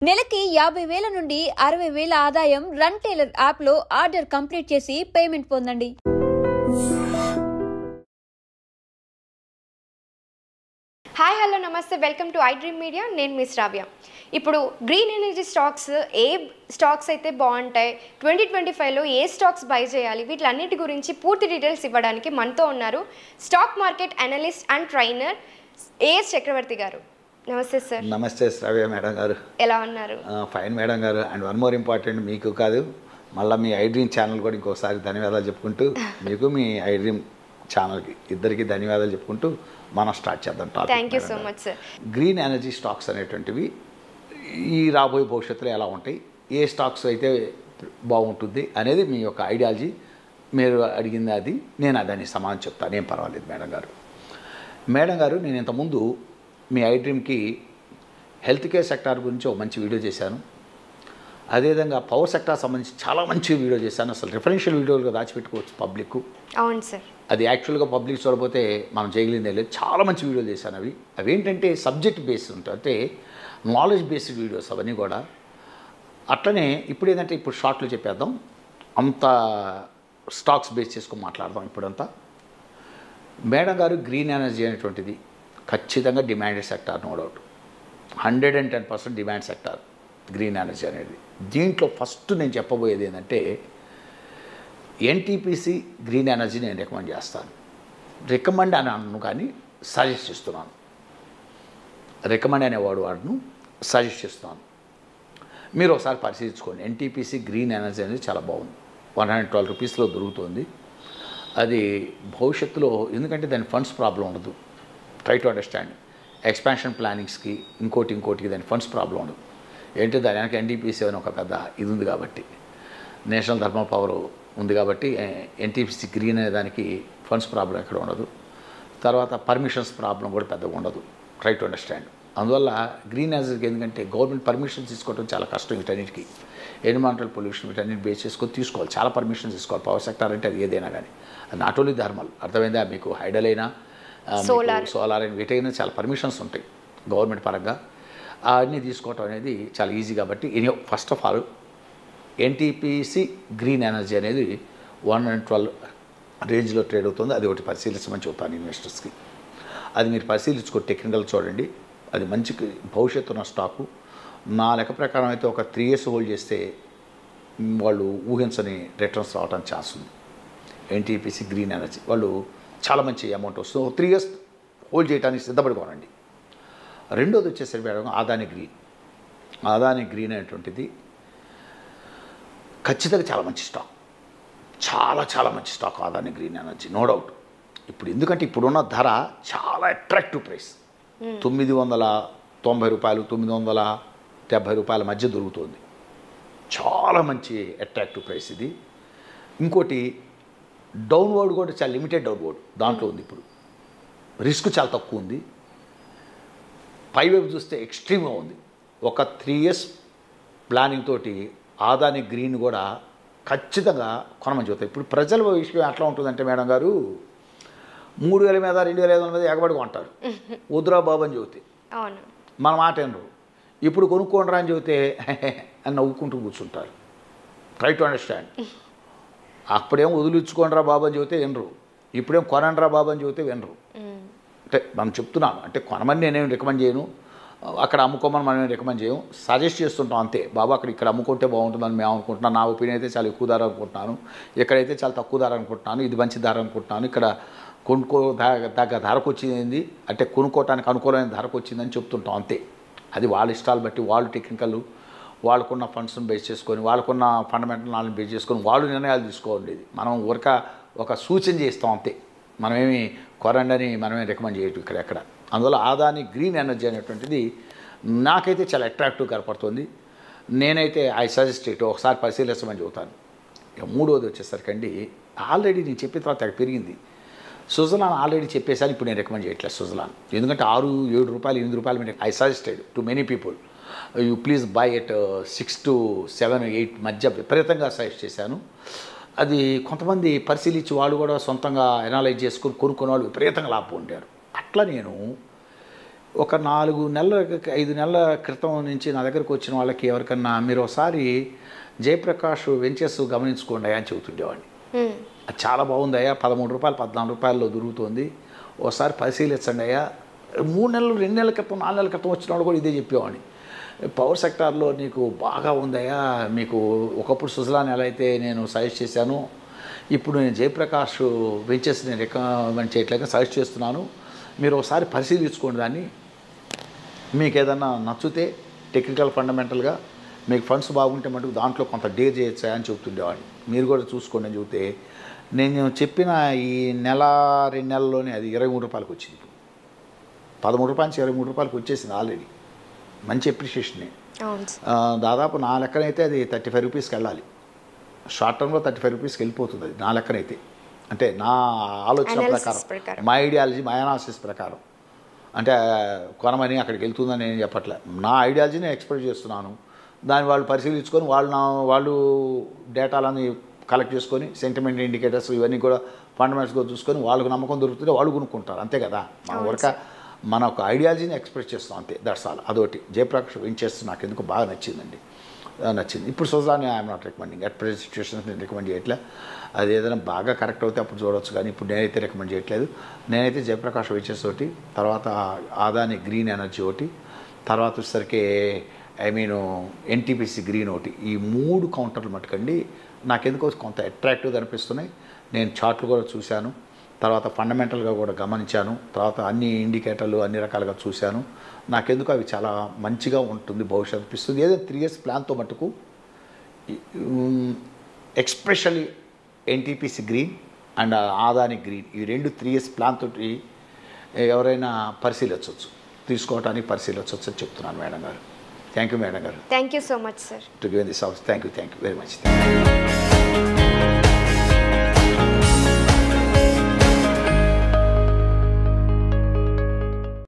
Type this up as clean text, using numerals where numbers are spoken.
నెలకి 50,000 నుండి 60,000 ఆదాయం రన్ టైలర్ యాప్లో ఆర్డర్ కంప్లీట్ చేసి పేమెంట్ పొందండి. హాయ్ హలో నమస్తే, welcome to I dream media. నేను మీ శ్రావ్య. ఇప్పుడు గ్రీన్ ఎనర్జీ స్టాక్స్ ఏ స్టాక్స్ అయితే బాగుంటాయి, 2025లో ఏ స్టాక్స్ బై చేయాలి, వీటిలన్నిటి గురించి పూర్తి డీటెయిల్స్ ఇవ్వడానికి మనతో ఉన్నారు stock market analyst and trainer A S Chakravarthi గారు. నమస్తే సార్. నమస్తే శ్రావ్య మేడం గారు. ఎలా ఉన్నారు? ఫైన్ మేడం గారు. అండ్ వన్ మోర్ ఇంపార్టెంట్, మీకు కాదు మళ్ళీ మీ ఐ డ్రీమ్ ఛానల్ కూడా ఇంకోసారి ధన్యవాదాలు చెప్పుకుంటూ మీకు మీ ఐ డ్రీమ్ ఛానల్కి ఇద్దరికి ధన్యవాదాలు చెప్పుకుంటూ మనం స్టార్ట్ చేద్దాం. Thank you so much sir. Green energy stocks అనేటువంటివి ఈ రాబోయే భవిష్యత్తులో ఎలా ఉంటాయి, ఏ స్టాక్స్ అయితే బాగుంటుంది అనేది మీ యొక్క ఐడియాలజీ. మీరు అడిగింది అది, నేను దానికి సమాధానం చెప్తాను, ఏం పర్వాలేదు మేడం గారు. మేడం గారు, నేను ఇంతకుముందు మీ ఐ డ్రీమ్కి హెల్త్ కేర్ సెక్టార్ గురించి ఒక మంచి వీడియో చేశాను. అదేవిధంగా పవర్ సెక్టార్ సంబంధించి చాలా మంచి వీడియో చేశాను. అసలు రిఫరెన్షియల్ వీడియోలుగా దాచిపెట్టుకోవచ్చు పబ్లిక్. అవును సార్. అది యాక్చువల్గా పబ్లిక్ చూడకపోతే మనం చేయగలిగిందే లేదు. చాలా మంచి వీడియోలు చేశాను. అవి ఏంటంటే సబ్జెక్ట్ బేస్డ్ ఉంటాయి, అంటే నాలెడ్జ్ బేస్డ్ వీడియోస్ అవన్నీ కూడా. అట్లనే ఇప్పుడు ఏంటంటే ఇప్పుడు షార్ట్లో చెప్పేద్దాం, అంత స్టాక్స్ బేస్ చేసుకొని మాట్లాడదాం ఇప్పుడంతా. మేడం గారు, గ్రీన్ ఎనర్జీ అనేటువంటిది ఖచ్చితంగా demanded sector, no doubt. 110% demand sector green energy అనేది. దీంట్లో ఫస్ట్ నేను చెప్పబోయేది ఏంటంటే ఎన్టీపీసీ గ్రీన్ ఎనర్జీ నేను రికమెండ్ చేస్తాను. రికమెండ్ అని అన్ను కానీ సజెస్ట్ చేస్తున్నాను. రికమెండ్ అనేవాడు వాడును సజెస్ట్ చేస్తున్నాను. మీరు ఒకసారి పరిశీలించుకోండి. ఎన్టీపీసీ గ్రీన్ ఎనర్జీ అనేది చాలా బాగుంది. 112 రూపీస్లో దొరుకుతుంది. అది భవిష్యత్తులో, ఎందుకంటే దాని ఫండ్స్ ప్రాబ్లం ఉండదు. Try to understand. ఎక్స్పాన్షన్ ప్లానింగ్స్కి ఇంకోటికి దాని ఫండ్స్ ప్రాబ్లం ఉండదు. ఏంటి, దాని వెనక ఎన్టీపీసీ అని ఒక పెద్ద ఇది ఉంది కాబట్టి, నేషనల్ థర్మల్ పవర్ ఉంది కాబట్టి ఎన్టీపీసీ గ్రీన్ అనే దానికి ఫండ్స్ ప్రాబ్లం ఎక్కడ ఉండదు. తర్వాత పర్మిషన్స్ ప్రాబ్లం కూడా పెద్దగా ఉండదు. Try to understand. అందువల్ల గ్రీన్ ఎనర్జీకి ఎందుకంటే గవర్నమెంట్ పర్మిషన్స్ తీసుకోవడం చాలా కష్టం. వీటన్నిటికీ ఎన్విరాన్మెంటల్ పొల్యూషన్ వీటన్నిటి బేస్ చేసుకొని తీసుకోవాలి, చాలా పర్మిషన్స్ తీసుకోవాలి. పవర్ సెక్టర్ అంటే అది ఏదైనా కానీ, అది నాట్ ఓన్లీ థర్మల్, అర్థమైందా మీకు? హైడల్ అయినా సోలార్ అయినా వీటైనా చాలా పర్మిషన్స్ ఉంటాయి గవర్నమెంట్ పరంగా. అవన్నీ తీసుకోవటం అనేది చాలా ఈజీ కాబట్టి first of all NTPC green energy అనేది 112 రేంజ్లో ట్రేడ్ అవుతుంది. అది ఒకటి పరిశీలించమని చెప్తాను ఇన్వెస్టర్స్కి. అది మీరు పరిశీలించుకో, టెక్నికల్ చూడండి. అది మంచి భవిష్యత్తు ఉన్న స్టాకు. నా లెక్క ప్రకారం అయితే ఒక 3 years హోల్డ్ చేస్తే వాళ్ళు ఊహించని రిటర్న్స్ రావడానికి ఛాన్స్ ఉంది. ఎన్టీపీసీ గ్రీన్ ఎనర్జీ వాళ్ళు చాలా మంచి అమౌంట్ వస్తుంది. 3 years హోల్డ్ చేయడానికి సిద్ధపడుకోనండి. రెండోది వచ్చేసరికి madam Adani green. Adani green అనేటువంటిది ఖచ్చితంగా చాలా మంచి స్టాక్, చాలా మంచి stock Adani green energy, no doubt. ఇప్పుడు ఎందుకంటే ఇప్పుడున్న ధర చాలా అట్రాక్టివ్ ప్రైస్. 990 రూపాయలు 970 రూపాయల మధ్య దొరుకుతుంది. చాలా మంచి అట్రాక్టివ్ ప్రైస్ ఇది. ఇంకోటి డౌన్వర్డ్ కూడా చాలా లిమిటెడ్ డౌన్వర్డ్ దాంట్లో ఉంది. ఇప్పుడు రిస్క్ చాలా తక్కువ ఉంది. పైవైపు చూస్తే ఎక్స్ట్రీమ్గా ఉంది. ఒక 3 years ప్లానింగ్ తోటి అదానీ గ్రీన్ కూడా ఖచ్చితంగా కొనమని చెబుతాయి. ఇప్పుడు ప్రజల విషయం ఎట్లా ఉంటుందంటే మేడం గారు, 3,000 మీద 2,500 మీద ఎగబడి కొంటారు. వద్దురా బాబు అని చెబితే మన మాట వినరు. ఇప్పుడు కొనుక్కోండిరా అని చెబితే అని నవ్వుకుంటూ కూర్చుంటారు. Try to understand. అప్పుడేం వదిలించుకోండిరా బాబు అని చెబితే వినరు. ఇప్పుడేం కొనండిరా బాబు అని చెబితే వినరు. అంటే మనం చెప్తున్నాను, అంటే కొనమని నేనేం రికమెండ్ చేయను, అక్కడ అమ్ముకోమని మనం రికమెండ్ చేయం, సజెస్ట్ చేస్తుంటాం అంతే. బాబా అక్కడ ఇక్కడ అమ్ముకుంటే బాగుంటుందని మేము అనుకుంటున్నాను. నా ఒపీనియన్ అయితే చాలా ఎక్కువ ధర అనుకుంటున్నాను, ఇక్కడైతే చాలా తక్కువ ధర అనుకుంటున్నాను, ఇది మంచి ధర అనుకుంటున్నాను, ఇక్కడ తగ్గ ధరకు వచ్చింది అంటే కొనుక్కోవటానికి అనుకూలమైన ధరకు వచ్చిందని చెప్తుంటాం అంతే. అది వాళ్ళ ఇష్టాలు బట్టి, వాళ్ళు టెక్నికల్, వాళ్ళకున్న ఫండ్స్ని బేస్ చేసుకొని, వాళ్ళకున్న ఫండమెంటల్ నాలెడ్జ్ బేస్ చేసుకొని వాళ్ళు నిర్ణయాలు తీసుకోండి. మనం ఒక సూచన చేస్తాం అంతే. మనమేమి కొరండని మనమే రికమెండ్ చేయటం ఎక్కడ. అందువల్ల అదానీ గ్రీన్ ఎనర్జీ అనేటువంటిది నాకైతే చాలా అట్రాక్టివ్ కనపడుతుంది. నేనైతే ఐ సజెస్ట్ ఇట్, ఒకసారి పరిశీలించమని చెబుతాను. మూడోది వచ్చేసరికి అండి, ఆల్రెడీ నేను చెప్పిన తర్వాత అక్కడ పెరిగింది. సుజలాన్ ఆల్రెడీ చెప్పేసాను, ఇప్పుడు నేను రికమెండ్ చేయట్లేదు సుజలాన్. ఎందుకంటే 6-7 రూపాయలు 8 రూపాయలు మీద I suggested to many people, you please by at 6 to 7, 8 మధ్య విపరీతంగా సజెస్ట్ చేశాను. అది కొంతమంది పరిశీలించి వాళ్ళు కూడా సొంతంగా ఎనాలైజ్ చేసుకొని కొనుక్కునే వాళ్ళు విపరీతంగా లాభం పొందారు. అట్లా నేను ఒక 4 నెలల 5 నెలల క్రితం నుంచి నా దగ్గరకు వచ్చిన వాళ్ళకి ఎవరికన్నా మీరు ఒకసారి జయప్రకాష్ వెంచర్స్ గమనించుకోండి అని చెబుతుండేవాడిని. అది చాలా బాగుందయ్యా, 13 రూపాయలు 14 రూపాయల్లో దొరుకుతుంది, ఒకసారి పరిశీలించండి అయ్యా. 3 నెలలు 2 నెలల క్రితం 4 నెలల క్రితం వచ్చిన వాళ్ళు కూడా ఇదే చెప్పేవాడిని. పవర్ సెక్టార్లో నీకు బాగా ఉందయ్యా, మీకు ఒకప్పుడు సుజలాన్ ఎలా అయితే నేను సజెస్ట్ చేశాను, ఇప్పుడు నేను జయప్రకాష్ వెంచర్స్ని రికమెండ్ చేయట్లేక సజెస్ట్ చేస్తున్నాను, మీరు ఒకసారి పరిశీలించుకోండి దాన్ని, మీకు ఏదన్నా నచ్చితే టెక్నికల్ ఫండమెంటల్గా మీకు ఫండ్స్ బాగుంటే మటుకు దాంట్లో కొంత డేర్ చేయొచ్చా అని చెప్తుండేవాడిని. మీరు కూడా చూసుకోండి అని చెబితే నేను చెప్పిన ఈ 1-2 నెలల్లోనే అది 23 రూపాయలకు వచ్చింది. ఇప్పుడు 13 రూపాయల నుంచి 23 రూపాయలకు వచ్చేసింది ఆల్రెడీ. మంచి అప్రిషియేషనే. దాదాపు నా లెక్కనైతే అది 35 రూపీస్కి వెళ్ళాలి. షార్ట్ టర్మ్లో 35 రూపీస్కి వెళ్ళిపోతుంది అది నా లెక్కనైతే. అంటే నా ఆలోచన ప్రకారం, మా ఐడియాలజీ, మా అనాలిసిస్ ప్రకారం. అంటే కొనమని అక్కడికి వెళ్తుందని నేను చెప్పట్లే, నా ఐడియాలజీని ఎక్స్ప్రెస్ చేస్తున్నాను. దాన్ని వాళ్ళు పరిశీలించుకొని వాళ్ళు డేటాలని కలెక్ట్ చేసుకొని సెంటిమెంట్ ఇండికేటర్స్ ఇవన్నీ కూడా ఫండమెంటల్స్గా చూసుకొని వాళ్ళకు నమ్మకం దొరుకుతుంటే వాళ్ళు కొనుక్కుంటారు, అంతే కదా. మన ఒక ఐడియాలజీని ఎక్స్ప్రెస్ చేస్తాం అంతే, దట్స్ ఆల్. అదొకటి జయప్రకాష్ వెంచర్స్ నాకు ఎందుకు బాగా నచ్చింది. ఇప్పుడు Suzlon I'm not recommending at present situations, నేను రికమెండ్ చేయట్లే. అది ఏదైనా బాగా కరెక్ట్ అవుతే అప్పుడు చూడవచ్చు, కానీ ఇప్పుడు నేనైతే రికమెండ్ చేయట్లేదు. నేనైతే జయప్రకాష్ వెంచర్స్ ఒకటి, తర్వాత అదాని గ్రీన్ ఎనర్జీ ఒకటి, తర్వాత వచ్చేసరికి ఎన్టీపీసీ గ్రీన్ ఒకటి, ఈ 3 కౌంటర్లు మటుకండి నాకెందుకో కొంత అట్రాక్టివ్గా అనిపిస్తున్నాయి. నేను చార్ట్లు కూడా చూశాను, తర్వాత ఫండమెంటల్గా కూడా గమనించాను, తర్వాత అన్ని ఇండికేటర్లు అన్ని రకాలుగా చూశాను. నాకెందుకు అవి చాలా మంచిగా ఉంటుంది భవిష్యత్తు అనిపిస్తుంది. ఏదైనా 3 years ప్లాన్తో మటుకు especially NTPC green and Adani green, ఈ 2 3 years ప్లాన్ తోటి ఎవరైనా పరిశీలించవచ్చు, తీసుకోవడానికి పరిశీలించవచ్చు అని చెప్తున్నాను మేడం గారు. థ్యాంక్ యూ మేడం గారు. Thank you so much sir to give this offer. Thank you very much.